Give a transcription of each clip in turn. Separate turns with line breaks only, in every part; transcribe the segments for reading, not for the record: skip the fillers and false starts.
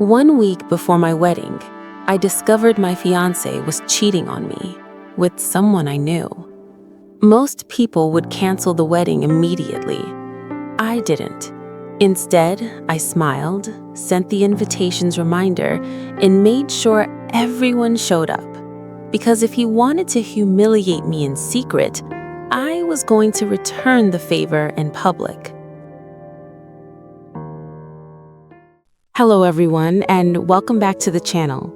1 week before my wedding, I discovered my fiancé was cheating on me with someone I knew. Most people would cancel the wedding immediately. I didn't. Instead, I smiled, sent the invitation's reminder, and made sure everyone showed up. Because if he wanted to humiliate me in secret, I was going to return the favor in public. Hello everyone, and welcome back to the channel.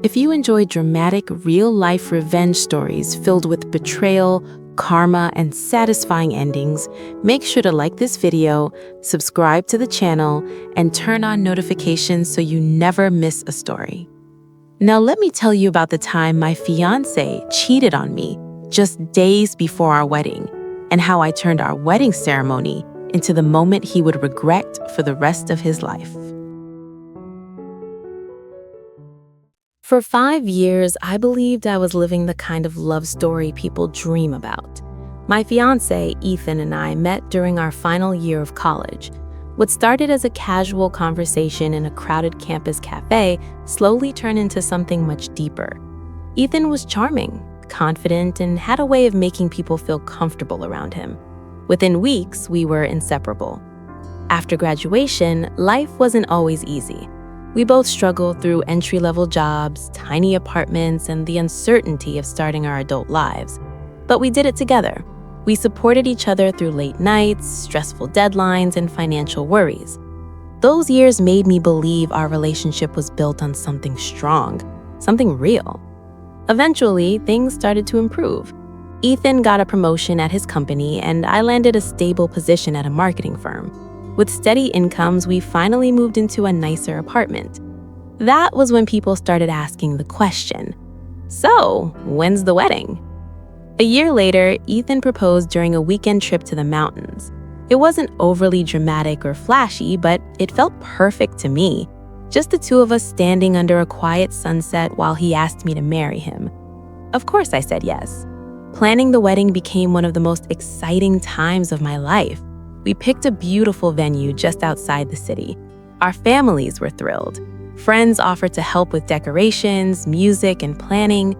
If you enjoy dramatic, real-life revenge stories filled with betrayal, karma, and satisfying endings, make sure to like this video, subscribe to the channel, and turn on notifications so you never miss a story. Now let me tell you about the time my fiancé cheated on me just days before our wedding, and how I turned our wedding ceremony into the moment he would regret for the rest of his life. For 5 years, I believed I was living the kind of love story people dream about. My fiancé, Ethan, and I met during our final year of college. What started as a casual conversation in a crowded campus cafe slowly turned into something much deeper. Ethan was charming, confident, and had a way of making people feel comfortable around him. Within weeks, we were inseparable. After graduation, life wasn't always easy. We both struggled through entry-level jobs, tiny apartments, and the uncertainty of starting our adult lives. But we did it together. We supported each other through late nights, stressful deadlines, and financial worries. Those years made me believe our relationship was built on something strong, something real. Eventually, things started to improve. Ethan got a promotion at his company, and I landed a stable position at a marketing firm. With steady incomes, we finally moved into a nicer apartment. That was when people started asking the question, so, when's the wedding? A year later, Ethan proposed during a weekend trip to the mountains. It wasn't overly dramatic or flashy, but it felt perfect to me. Just the two of us standing under a quiet sunset while he asked me to marry him. Of course I said yes. Planning the wedding became one of the most exciting times of my life. We picked a beautiful venue just outside the city. Our families were thrilled. Friends offered to help with decorations, music, and planning.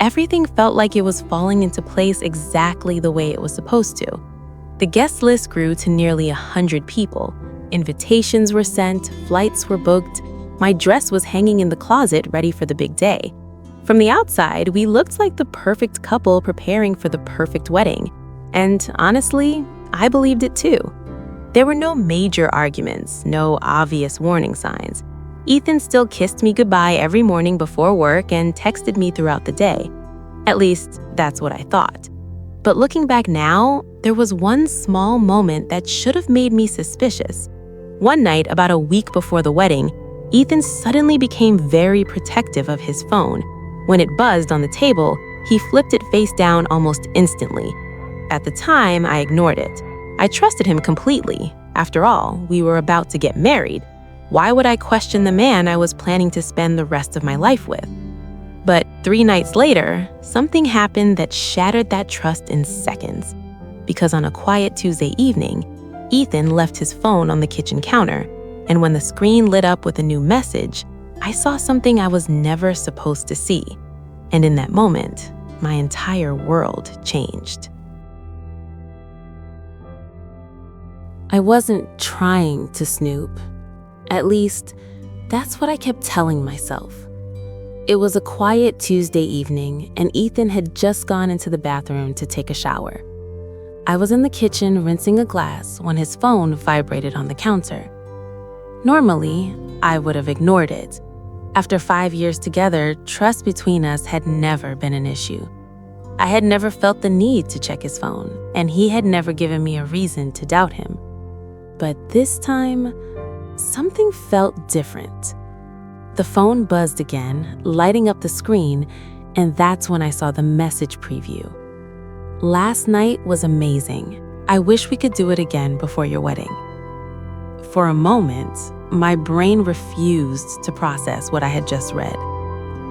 Everything felt like it was falling into place exactly the way it was supposed to. The guest list grew to nearly 100 people. Invitations were sent, flights were booked. My dress was hanging in the closet ready for the big day. From the outside, we looked like the perfect couple preparing for the perfect wedding. And honestly, I believed it too. There were no major arguments, no obvious warning signs. Ethan still kissed me goodbye every morning before work and texted me throughout the day. At least, that's what I thought. But looking back now, there was one small moment that should have made me suspicious. One night, about a week before the wedding, Ethan suddenly became very protective of his phone. When it buzzed on the table, he flipped it face down almost instantly. At the time, I ignored it. I trusted him completely. After all, we were about to get married. Why would I question the man I was planning to spend the rest of my life with? But 3 nights later, something happened that shattered that trust in seconds. Because on a quiet Tuesday evening, Ethan left his phone on the kitchen counter, and when the screen lit up with a new message, I saw something I was never supposed to see. And in that moment, my entire world changed. I wasn't trying to snoop. At least, that's what I kept telling myself. It was a quiet Tuesday evening, and Ethan had just gone into the bathroom to take a shower. I was in the kitchen rinsing a glass when his phone vibrated on the counter. Normally, I would have ignored it. After 5 years together, trust between us had never been an issue. I had never felt the need to check his phone, and he had never given me a reason to doubt him. But this time, something felt different. The phone buzzed again, lighting up the screen, and that's when I saw the message preview. Last night was amazing. I wish we could do it again before your wedding. For a moment, my brain refused to process what I had just read.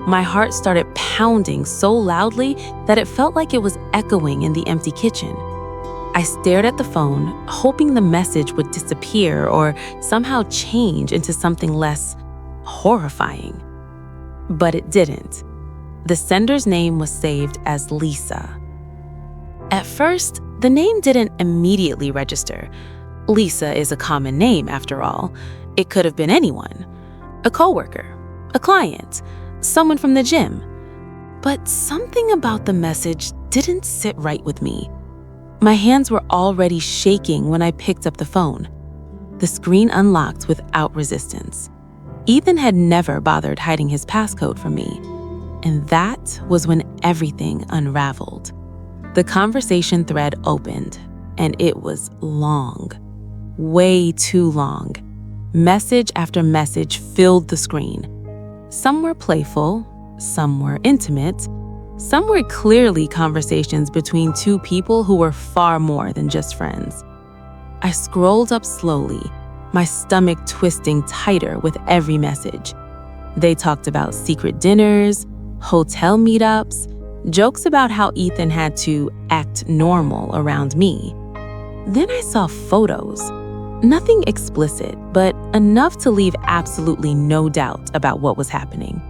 My heart started pounding so loudly that it felt like it was echoing in the empty kitchen. I stared at the phone, hoping the message would disappear or somehow change into something less horrifying. But it didn't. The sender's name was saved as Lisa. At first, the name didn't immediately register. Lisa is a common name, after all. It could have been anyone. A coworker, a client, someone from the gym. But something about the message didn't sit right with me. My hands were already shaking when I picked up the phone. The screen unlocked without resistance. Ethan had never bothered hiding his passcode from me. And that was when everything unraveled. The conversation thread opened, and it was long. Way too long. Message after message filled the screen. Some were playful, some were intimate, some were clearly conversations between two people who were far more than just friends. I scrolled up slowly, my stomach twisting tighter with every message. They talked about secret dinners, hotel meetups, jokes about how Ethan had to act normal around me. Then I saw photos. Nothing explicit, but enough to leave absolutely no doubt about what was happening.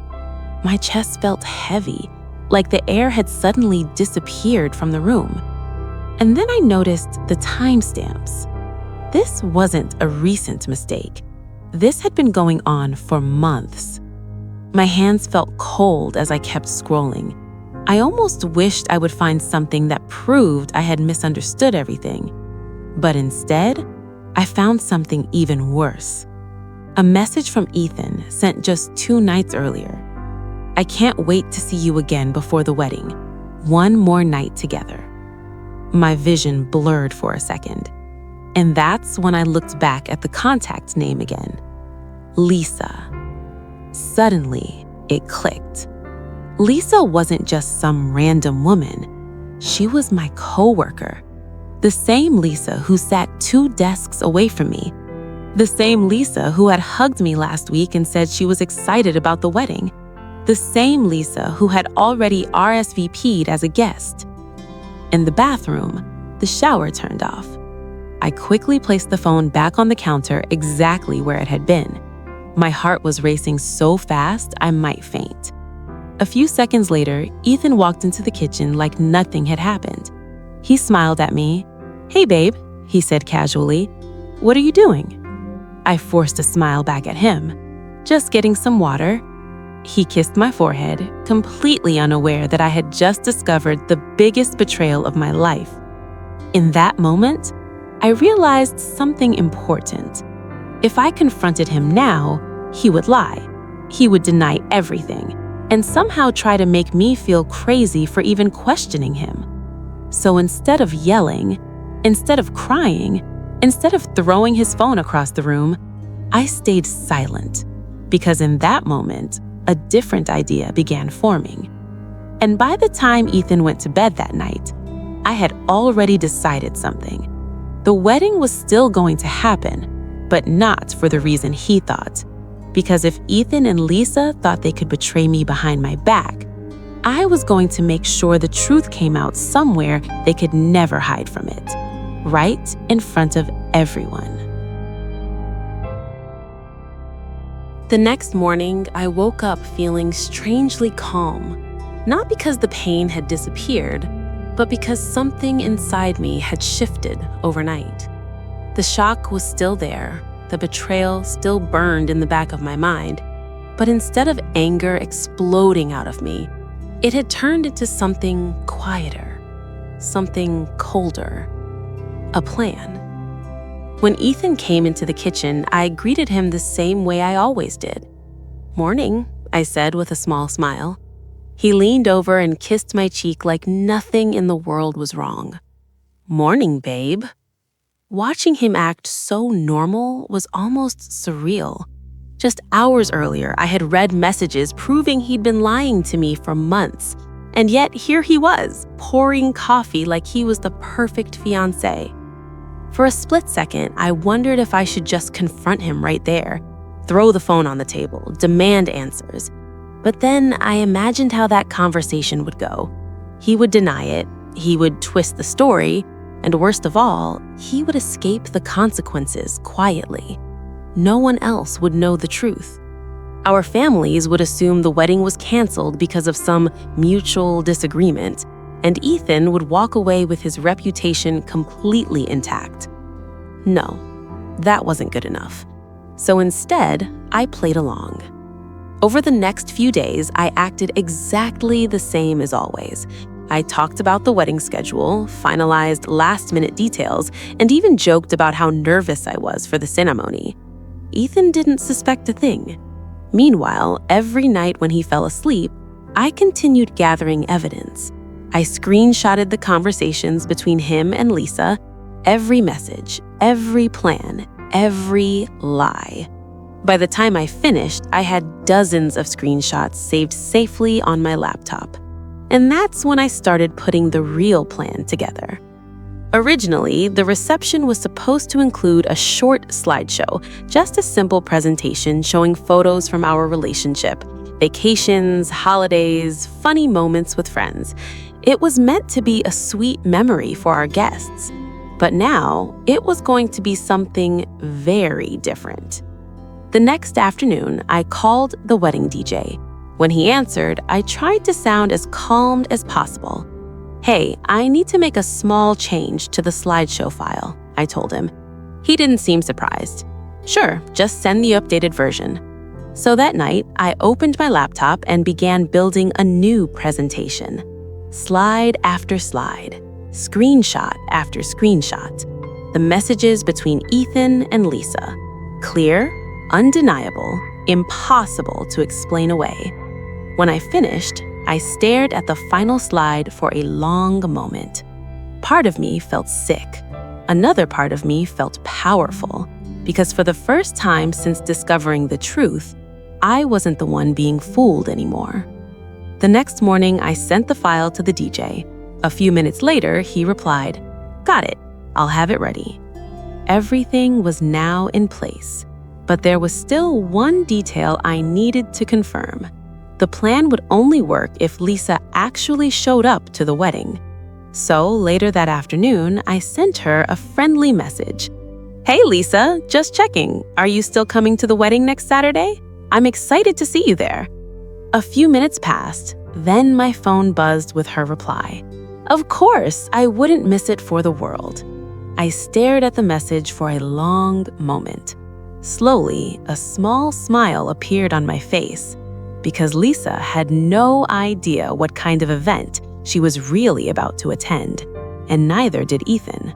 My chest felt heavy, like the air had suddenly disappeared from the room. And then I noticed the timestamps. This wasn't a recent mistake. This had been going on for months. My hands felt cold as I kept scrolling. I almost wished I would find something that proved I had misunderstood everything. But instead, I found something even worse. A message from Ethan sent just 2 nights earlier. I can't wait to see you again before the wedding. One more night together. My vision blurred for a second. And that's when I looked back at the contact name again. Lisa. Suddenly, it clicked. Lisa wasn't just some random woman. She was my coworker. The same Lisa who sat 2 desks away from me. The same Lisa who had hugged me last week and said she was excited about the wedding. The same Lisa who had already RSVP'd as a guest. In the bathroom, the shower turned off. I quickly placed the phone back on the counter exactly where it had been. My heart was racing so fast I might faint. A few seconds later, Ethan walked into the kitchen like nothing had happened. He smiled at me. "Hey, babe," he said casually. "What are you doing?" I forced a smile back at him. "Just getting some water." He kissed my forehead, completely unaware that I had just discovered the biggest betrayal of my life. In that moment, I realized something important. If I confronted him now, he would lie. He would deny everything, and somehow try to make me feel crazy for even questioning him. So instead of yelling, instead of crying, instead of throwing his phone across the room, I stayed silent, because in that moment, a different idea began forming. And by the time Ethan went to bed that night, I had already decided something. The wedding was still going to happen, but not for the reason he thought. Because if Ethan and Lisa thought they could betray me behind my back, I was going to make sure the truth came out somewhere they could never hide from it, right in front of everyone. The next morning, I woke up feeling strangely calm, not because the pain had disappeared, but because something inside me had shifted overnight. The shock was still there, the betrayal still burned in the back of my mind, but instead of anger exploding out of me, it had turned into something quieter, something colder, a plan. When Ethan came into the kitchen, I greeted him the same way I always did. "Morning," I said with a small smile. He leaned over and kissed my cheek like nothing in the world was wrong. "Morning, babe." Watching him act so normal was almost surreal. Just hours earlier, I had read messages proving he'd been lying to me for months, and yet here he was, pouring coffee like he was the perfect fiancé. For a split second, I wondered if I should just confront him right there, throw the phone on the table, demand answers. But then I imagined how that conversation would go. He would deny it, he would twist the story, and worst of all, he would escape the consequences quietly. No one else would know the truth. Our families would assume the wedding was canceled because of some mutual disagreement, and Ethan would walk away with his reputation completely intact. No, that wasn't good enough. So instead, I played along. Over the next few days, I acted exactly the same as always. I talked about the wedding schedule, finalized last-minute details, and even joked about how nervous I was for the ceremony. Ethan didn't suspect a thing. Meanwhile, every night when he fell asleep, I continued gathering evidence. I screenshotted the conversations between him and Lisa, every message, every plan, every lie. By the time I finished, I had dozens of screenshots saved safely on my laptop. And that's when I started putting the real plan together. Originally, the reception was supposed to include a short slideshow, just a simple presentation showing photos from our relationship, vacations, holidays, funny moments with friends. It was meant to be a sweet memory for our guests. But now, it was going to be something very different. The next afternoon, I called the wedding DJ. When he answered, I tried to sound as calm as possible. "Hey, I need to make a small change to the slideshow file," I told him. He didn't seem surprised. "Sure, just send the updated version." So that night, I opened my laptop and began building a new presentation. Slide after slide, screenshot after screenshot. The messages between Ethan and Lisa. Clear, undeniable, impossible to explain away. When I finished, I stared at the final slide for a long moment. Part of me felt sick. Another part of me felt powerful, because for the first time since discovering the truth, I wasn't the one being fooled anymore. The next morning, I sent the file to the DJ. A few minutes later, he replied, "Got it. I'll have it ready." Everything was now in place, but there was still one detail I needed to confirm. The plan would only work if Lisa actually showed up to the wedding. So later that afternoon, I sent her a friendly message. "Hey Lisa, just checking. Are you still coming to the wedding next Saturday? I'm excited to see you there." A few minutes passed, then my phone buzzed with her reply. Of course, I wouldn't miss it for the world. I stared at the message for a long moment. Slowly, a small smile appeared on my face, because Lisa had no idea what kind of event she was really about to attend, and neither did Ethan.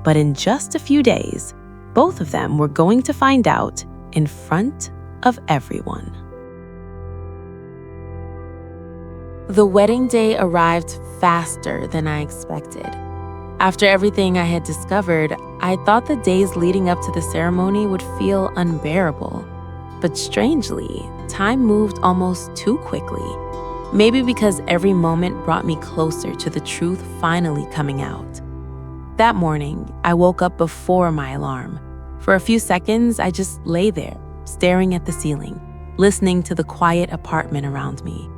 But in just a few days, both of them were going to find out in front of everyone. The wedding day arrived faster than I expected. After everything I had discovered, I thought the days leading up to the ceremony would feel unbearable. But strangely, time moved almost too quickly. Maybe because every moment brought me closer to the truth finally coming out. That morning, I woke up before my alarm. For a few seconds, I just lay there, staring at the ceiling, listening to the quiet apartment around me.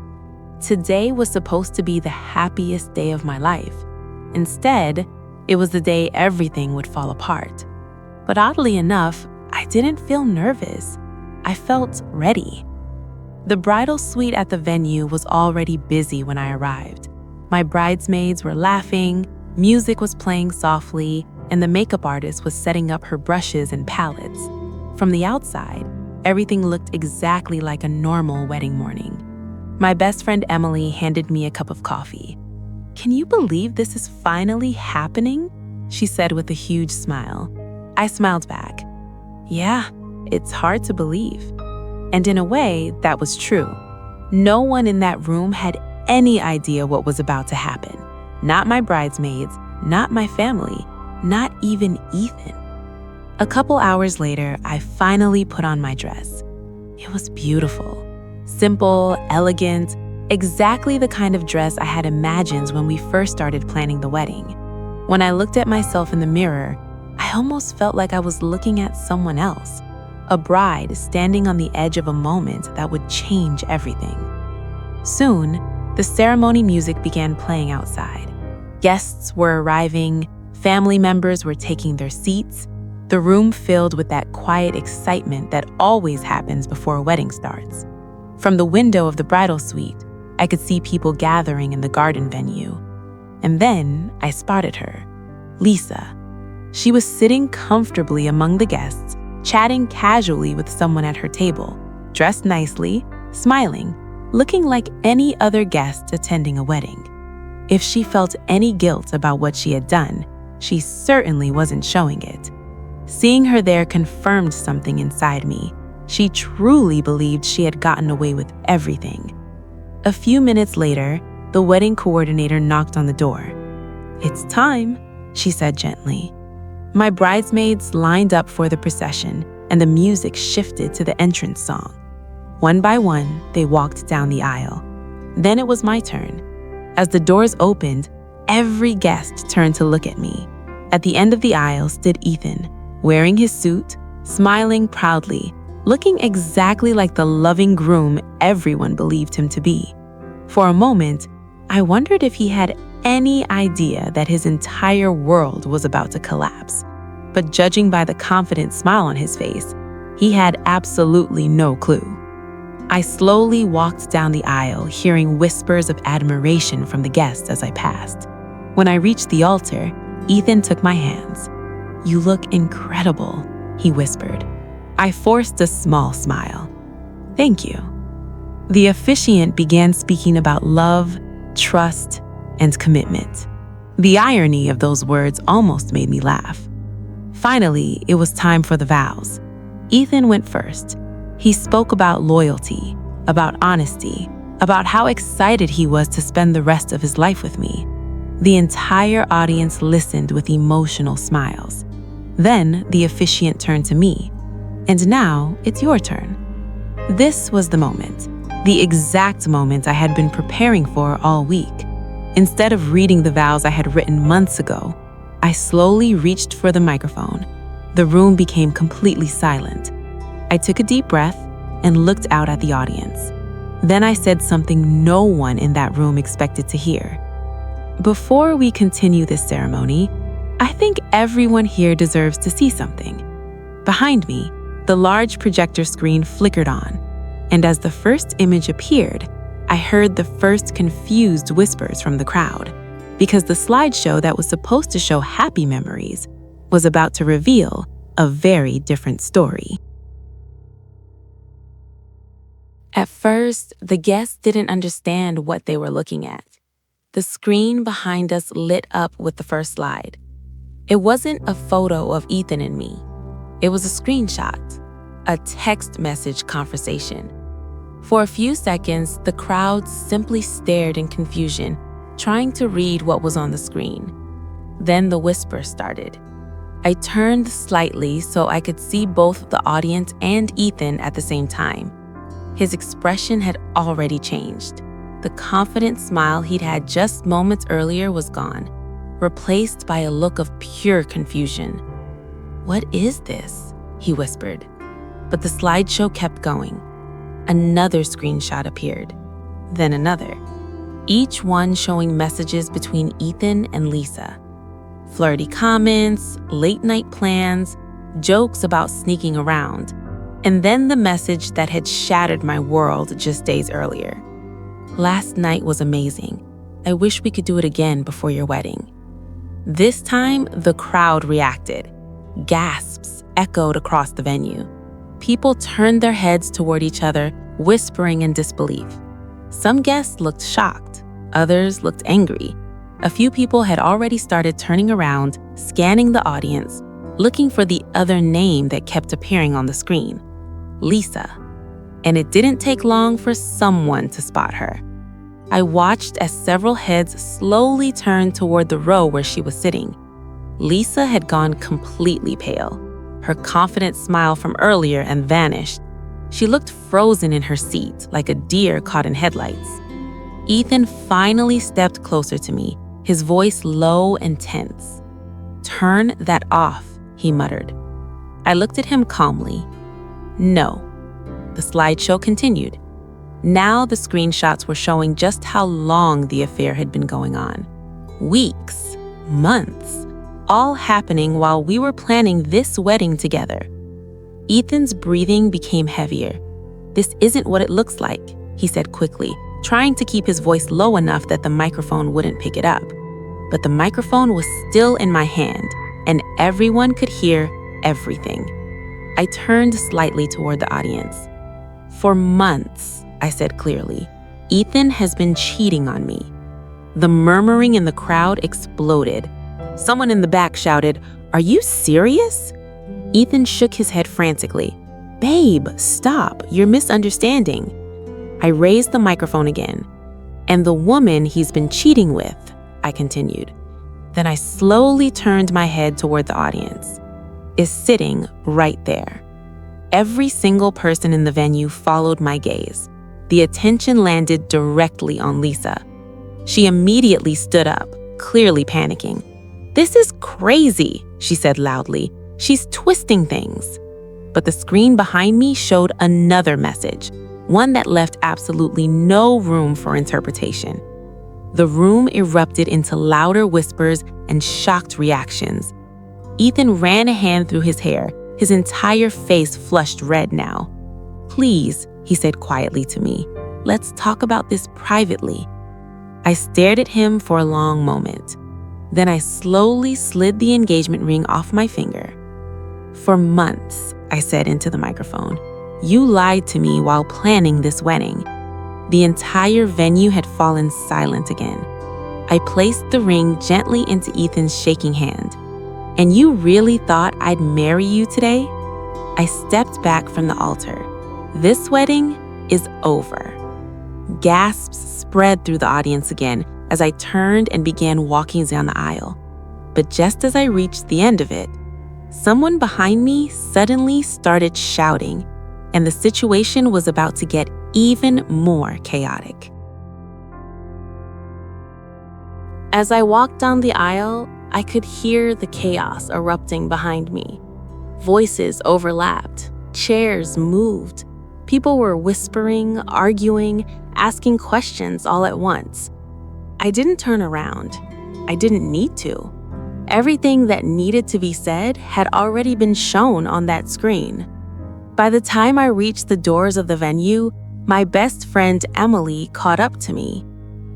Today was supposed to be the happiest day of my life. Instead, it was the day everything would fall apart. But oddly enough, I didn't feel nervous. I felt ready. The bridal suite at the venue was already busy when I arrived. My bridesmaids were laughing, music was playing softly, and the makeup artist was setting up her brushes and palettes. From the outside, everything looked exactly like a normal wedding morning. My best friend Emily handed me a cup of coffee. "Can you believe this is finally happening?" she said with a huge smile. I smiled back. Yeah, it's hard to believe. And in a way, that was true. No one in that room had any idea what was about to happen. Not my bridesmaids, not my family, not even Ethan. A couple hours later, I finally put on my dress. It was beautiful. Simple, elegant, exactly the kind of dress I had imagined when we first started planning the wedding. When I looked at myself in the mirror, I almost felt like I was looking at someone else, a bride standing on the edge of a moment that would change everything. Soon, the ceremony music began playing outside. Guests were arriving, family members were taking their seats, the room filled with that quiet excitement that always happens before a wedding starts. From the window of the bridal suite, I could see people gathering in the garden venue. And then I spotted her, Lisa. She was sitting comfortably among the guests, chatting casually with someone at her table, dressed nicely, smiling, looking like any other guest attending a wedding. If she felt any guilt about what she had done, she certainly wasn't showing it. Seeing her there confirmed something inside me. She truly believed she had gotten away with everything. A few minutes later, the wedding coordinator knocked on the door. "It's time," she said gently. My bridesmaids lined up for the procession, and the music shifted to the entrance song. One by one, they walked down the aisle. Then it was my turn. As the doors opened, every guest turned to look at me. At the end of the aisle stood Ethan, wearing his suit, smiling proudly, looking exactly like the loving groom everyone believed him to be. For a moment, I wondered if he had any idea that his entire world was about to collapse. But judging by the confident smile on his face, he had absolutely no clue. I slowly walked down the aisle, hearing whispers of admiration from the guests as I passed. When I reached the altar, Ethan took my hands. "You look incredible," he whispered. I forced a small smile. "Thank you." The officiant began speaking about love, trust, and commitment. The irony of those words almost made me laugh. Finally, it was time for the vows. Ethan went first. He spoke about loyalty, about honesty, about how excited he was to spend the rest of his life with me. The entire audience listened with emotional smiles. Then the officiant turned to me. "And now it's your turn." This was the moment, the exact moment I had been preparing for all week. Instead of reading the vows I had written months ago, I slowly reached for the microphone. The room became completely silent. I took a deep breath and looked out at the audience. Then I said something no one in that room expected to hear. "Before we continue this ceremony, I think everyone here deserves to see something." Behind me, the large projector screen flickered on, and as the first image appeared, I heard the first confused whispers from the crowd, because the slideshow that was supposed to show happy memories was about to reveal a very different story. At first, the guests didn't understand what they were looking at. The screen behind us lit up with the first slide. It wasn't a photo of Ethan and me. It was a screenshot, a text message conversation. For a few seconds, the crowd simply stared in confusion, trying to read what was on the screen. Then the whisper started. I turned slightly so I could see both the audience and Ethan at the same time. His expression had already changed. The confident smile he'd had just moments earlier was gone, replaced by a look of pure confusion. "What is this?" he whispered. But the slideshow kept going. Another screenshot appeared, then another, each one showing messages between Ethan and Lisa. Flirty comments, late-night plans, jokes about sneaking around, and then the message that had shattered my world just days earlier. "Last night was amazing. I wish we could do it again before your wedding." This time, the crowd reacted. Gasps echoed across the venue. People turned their heads toward each other, whispering in disbelief. Some guests looked shocked, others looked angry. A few people had already started turning around, scanning the audience, looking for the other name that kept appearing on the screen, Lisa. And it didn't take long for someone to spot her. I watched as several heads slowly turned toward the row where she was sitting. Lisa had gone completely pale, her confident smile from earlier and vanished. She looked frozen in her seat, like a deer caught in headlights. Ethan finally stepped closer to me, his voice low and tense. "Turn that off," he muttered. I looked at him calmly. "No." The slideshow continued. Now the screenshots were showing just how long the affair had been going on. Weeks, months, all happening while we were planning this wedding together. Ethan's breathing became heavier. "This isn't what it looks like," he said quickly, trying to keep his voice low enough that the microphone wouldn't pick it up. But the microphone was still in my hand, and everyone could hear everything. I turned slightly toward the audience. "For months," I said clearly, "Ethan has been cheating on me." The murmuring in the crowd exploded. Someone in the back shouted, "Are you serious?" Ethan shook his head frantically. "Babe, stop, you're misunderstanding." I raised the microphone again. "And the woman he's been cheating with," I continued. Then I slowly turned my head toward the audience. "Is sitting right there." Every single person in the venue followed my gaze. The attention landed directly on Lisa. She immediately stood up, clearly panicking. "This is crazy," she said loudly. "She's twisting things." But the screen behind me showed another message, one that left absolutely no room for interpretation. The room erupted into louder whispers and shocked reactions. Ethan ran a hand through his hair, his entire face flushed red now. "Please," he said quietly to me, "let's talk about this privately." I stared at him for a long moment. Then I slowly slid the engagement ring off my finger. "For months," I said into the microphone, "you lied to me while planning this wedding." The entire venue had fallen silent again. I placed the ring gently into Ethan's shaking hand. "And you really thought I'd marry you today?" I stepped back from the altar. "This wedding is over." Gasps spread through the audience again as I turned and began walking down the aisle. But just as I reached the end of it, someone behind me suddenly started shouting, and the situation was about to get even more chaotic. As I walked down the aisle, I could hear the chaos erupting behind me. Voices overlapped, chairs moved, people were whispering, arguing, asking questions all at once. I didn't turn around. I didn't need to. Everything that needed to be said had already been shown on that screen. By the time I reached the doors of the venue, my best friend Emily caught up to me.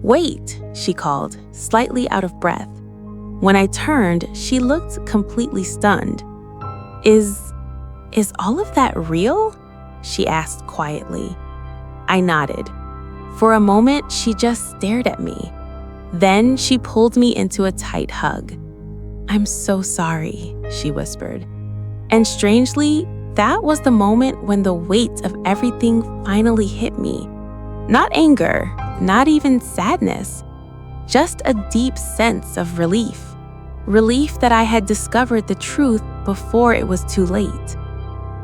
"Wait," she called, slightly out of breath. When I turned, she looked completely stunned. Is all of that real?" she asked quietly. I nodded. For a moment, she just stared at me. Then she pulled me into a tight hug. "I'm so sorry," she whispered. And strangely, that was the moment when the weight of everything finally hit me. Not anger, not even sadness, just a deep sense of relief. Relief that I had discovered the truth before it was too late.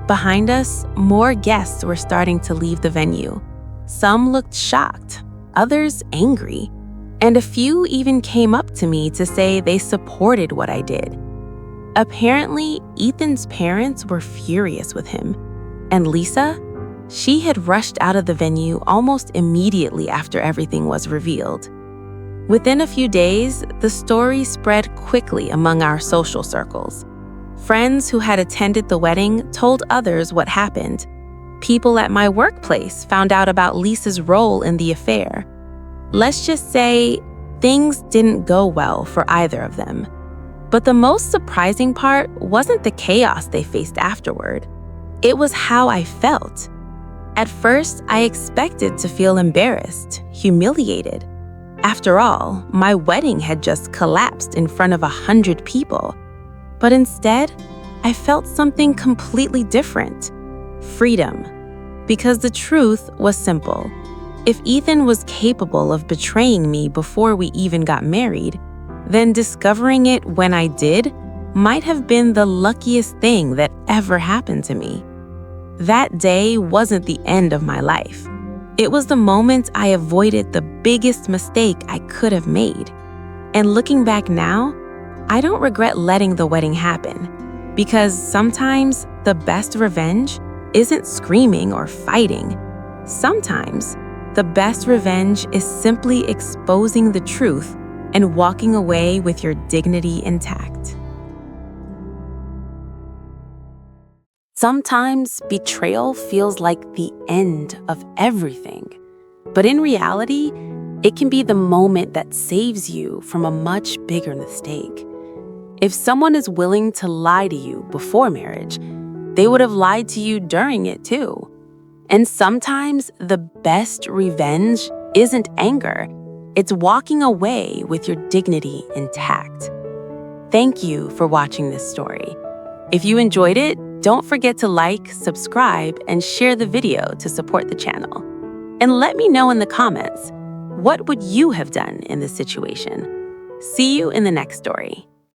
Behind us, more guests were starting to leave the venue. Some looked shocked, others angry, and a few even came up to me to say they supported what I did. Apparently, Ethan's parents were furious with him, and Lisa, she had rushed out of the venue almost immediately after everything was revealed. Within a few days, the story spread quickly among our social circles. Friends who had attended the wedding told others what happened. People at my workplace found out about Lisa's role in the affair. Let's just say things didn't go well for either of them. But the most surprising part wasn't the chaos they faced afterward. It was how I felt. At first, I expected to feel embarrassed, humiliated. After all, my wedding had just collapsed in front of 100 people. But instead, I felt something completely different. Freedom. Because the truth was simple. If Ethan was capable of betraying me before we even got married, then discovering it when I did might have been the luckiest thing that ever happened to me. That day wasn't the end of my life. It was the moment I avoided the biggest mistake I could have made. And looking back now, I don't regret letting the wedding happen, because sometimes the best revenge isn't screaming or fighting. Sometimes the best revenge is simply exposing the truth and walking away with your dignity intact.
Sometimes betrayal feels like the end of everything. But in reality, it can be the moment that saves you from a much bigger mistake. If someone is willing to lie to you before marriage, they would have lied to you during it too. And sometimes the best revenge isn't anger, it's walking away with your dignity intact. Thank you for watching this story. If you enjoyed it, don't forget to like, subscribe, and share the video to support the channel. And let me know in the comments, what would you have done in this situation? See you in the next story.